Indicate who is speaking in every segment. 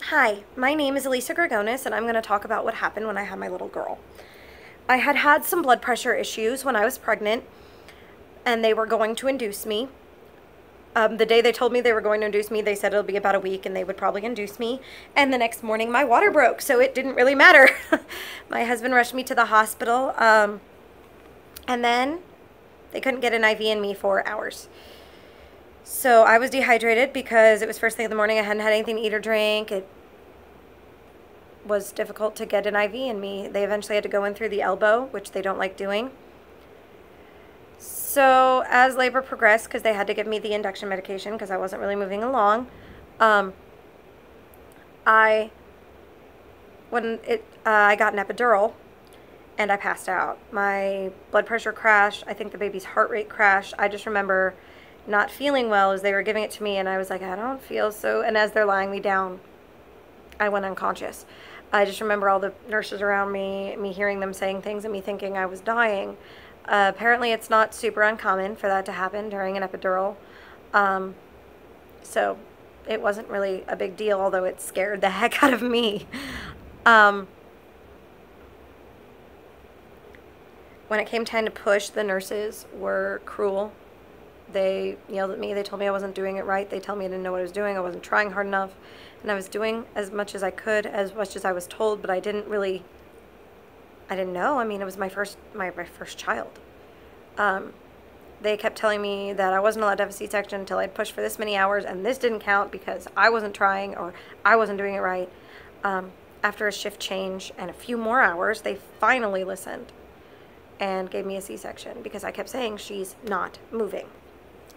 Speaker 1: Hi, my name is Elisa Gregonis, and I'm going to talk about what happened when I had my little girl. I had some blood pressure issues when I was pregnant, and they were going to induce me. The day they told me they were going to induce me, they said it'll be about a week and they would probably induce me. And the next morning, my water broke, so it didn't really matter. My husband rushed me to the hospital, and then they couldn't get an IV in me for hours. So I was dehydrated because it was first thing in the morning. I hadn't had anything to eat or drink. It was difficult to get an IV in me. They eventually had to go in through the elbow, which they don't like doing. So as labor progressed, because they had to give me the induction medication because I wasn't really moving along, I got an epidural and I passed out. My blood pressure crashed. I think the baby's heart rate crashed. I just remember not feeling well as they were giving it to me, and I was like, I don't feel so, and as they're lying me down, I went unconscious. I just remember all the nurses around me hearing them saying things and me thinking I was dying. Apparently it's not super uncommon for that to happen during an epidural. So it wasn't really a big deal, although it scared the heck out of me. When it came time to push, the nurses were cruel. They yelled at me. They told me I wasn't doing it right. They told me I didn't know what I was doing. I wasn't trying hard enough. And I was doing as much as I could, as much as I was told, but I didn't know. I mean, it was my first child. They kept telling me that I wasn't allowed to have a C-section until I'd pushed for this many hours, and this didn't count because I wasn't trying or I wasn't doing it right. After a shift change and a few more hours, they finally listened and gave me a C-section because I kept saying she's not moving.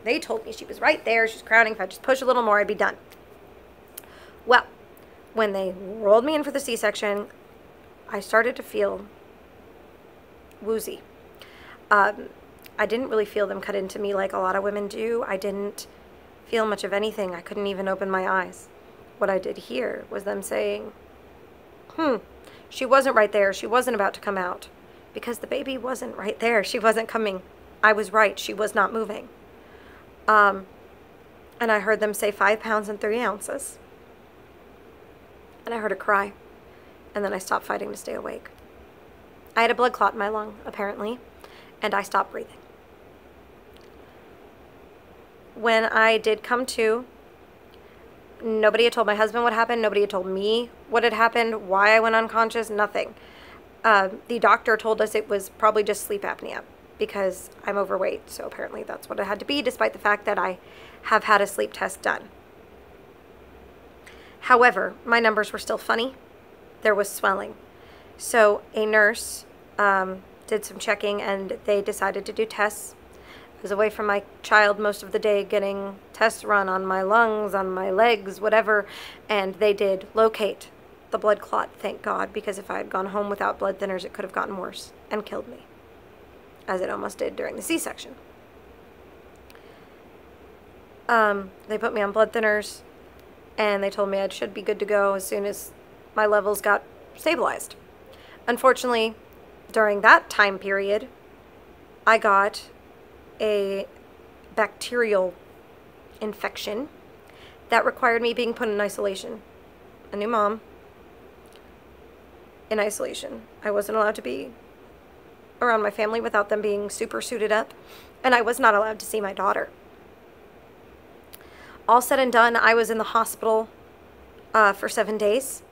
Speaker 1: They told me she was right there, she's crowning, if I just push a little more, I'd be done. Well, when they rolled me in for the C-section, I started to feel woozy. I didn't really feel them cut into me like a lot of women do. I didn't feel much of anything. I couldn't even open my eyes. What I did hear was them saying, she wasn't right there, she wasn't about to come out. Because the baby wasn't right there. She wasn't coming. I was right. She was not moving. And I heard them say 5 pounds and 3 ounces. And I heard her cry. And then I stopped fighting to stay awake. I had a blood clot in my lung, apparently, and I stopped breathing. When I did come to, nobody had told my husband what happened. Nobody had told me what had happened, why I went unconscious, nothing. The doctor told us it was probably just sleep apnea because I'm overweight, so apparently that's what it had to be, despite the fact that I have had a sleep test done. However, my numbers were still funny. There was swelling. So a nurse did some checking and they decided to do tests. I was away from my child most of the day getting tests run on my lungs, on my legs, whatever, and they did locate the blood clot, thank God, because if I had gone home without blood thinners, it could have gotten worse and killed me, as it almost did during the C-section. They put me on blood thinners, and they told me I should be good to go as soon as my levels got stabilized. Unfortunately, during that time period, I got a bacterial infection that required me being put in isolation. A new mom, in isolation. I wasn't allowed to be around my family without them being super suited up, and I was not allowed to see my daughter. All said and done, I was in the hospital for 7 days.